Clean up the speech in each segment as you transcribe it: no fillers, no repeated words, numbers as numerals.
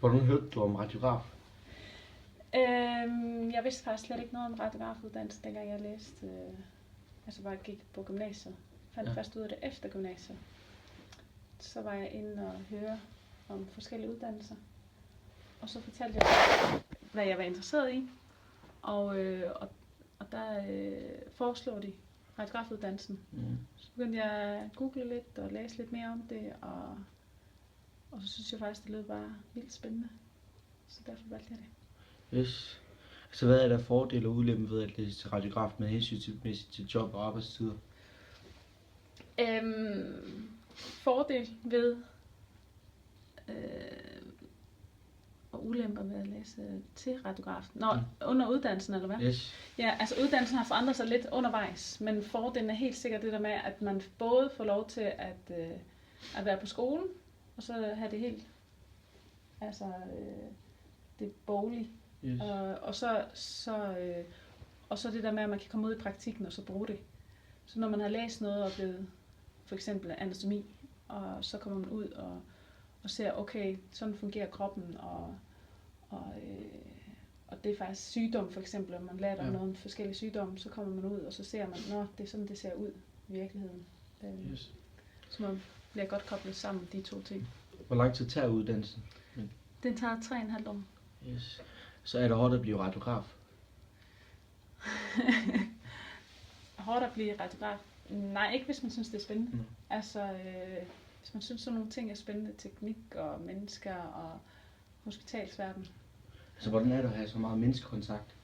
Hvordan hørte du om radiograf? Jeg vidste faktisk slet ikke noget om radiografuddannelse, dengang jeg læste, bare gik på gymnasiet. Fandt først ud af det efter gymnasiet. Så var jeg inde og høre om forskellige uddannelser. Og så fortalte jeg, hvad jeg var interesseret i. Og der foreslog de radiografuddannelsen. Så begyndte jeg at google lidt og læse lidt mere om det. Og så synes jeg faktisk, det lød bare vildt spændende. Så derfor valgte jeg det. Yes. Altså hvad er der fordele og ulemper ved at læse til radiograf med hensyn til job og arbejdstider? Fordel ved og ulemper ved at læse til radiograf. Under uddannelsen, eller hvad? Yes. Ja, altså uddannelsen har forandret sig lidt undervejs, men fordelen er helt sikkert det der med, at man både får lov til at være på skolen, og så have det helt, det boglige. Yes. Og så det der med, at man kan komme ud i praktikken og så bruge det. Så når man har læst noget og blevet for eksempel anatomi, og så kommer man ud og ser, okay, sådan fungerer kroppen, og det er faktisk sygdom for eksempel, og man lærer om nogle forskellige sygdomme, så kommer man ud, og så ser man, det er sådan, det ser ud i virkeligheden. Yes. Så man bliver godt koblet sammen, de to ting. Hvor lang tid tager uddannelsen? Den tager 3,5 år. Yes. Så er det hårdt at blive radiograf? Hårdt at blive radiograf? Nej, ikke hvis man synes, det er spændende. Hvis man synes, sådan nogle ting er spændende, teknik og mennesker og hospitalsverden. Så hvordan er det at have så meget menneskekontakt?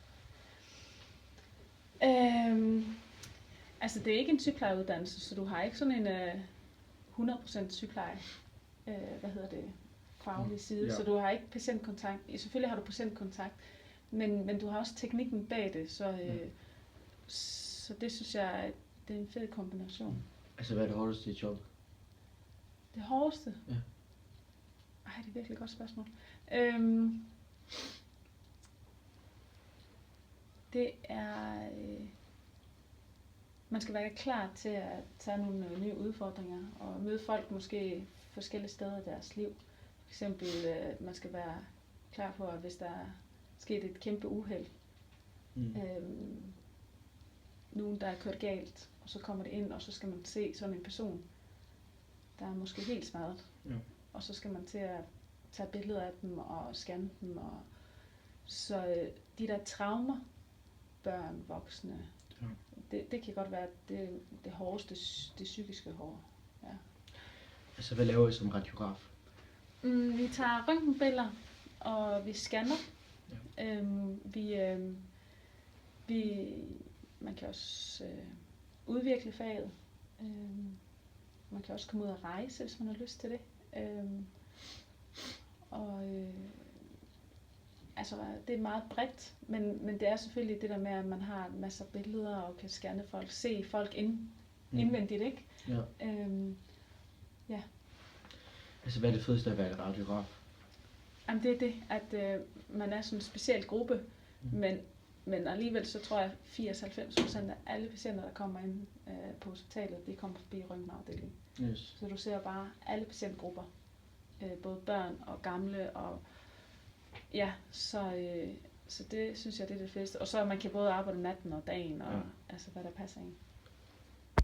Det er ikke en sygeplejeuddannelse, så du har ikke sådan en 100% sygepleje, faglig side, så du har ikke patientkontakt. Selvfølgelig har du patientkontakt, men du har også teknikken bag det, så det synes jeg, det er en fed kombination. Altså hvad er det hårdeste i jobbet? Det hårdeste? Ja. Det er virkelig et godt spørgsmål. Det er... man skal være klar til at tage nogle nye udfordringer og møde folk måske forskellige steder i deres liv. For eksempel, man skal være klar på, at hvis der er sket et kæmpe uheld, nogen der er kørt galt, og så kommer det ind, og så skal man se sådan en person, der er måske helt smadret. Ja. Og så skal man til at tage billeder af dem og scanne dem. Så de der traumer, børn, voksne, det kan godt være det hårdeste, det psykiske hårde. Ja. Altså hvad laver I som radiograf? Vi tager røntgenbilleder, og vi scanner. Ja. Man kan også udvikle faget. Man kan også komme ud og rejse, hvis man har lyst til det. Det er meget bredt, men det er selvfølgelig det der med, at man har masser af billeder og kan scanne folk, se folk indvendigt, ikke? Ja. Ja. Altså hvad er det fedeste at være radiograf? Jamen det er det, at man er sådan en speciel gruppe, men alligevel så tror jeg 80-90% af alle patienter, der kommer ind på hospitalet, de kommer forbi røntgenafdelingen. Yes. Så du ser bare alle patientgrupper, både børn og gamle, og så det synes jeg, det er det fedeste. Og så man kan både arbejde natten og dagen, og hvad der passer ind.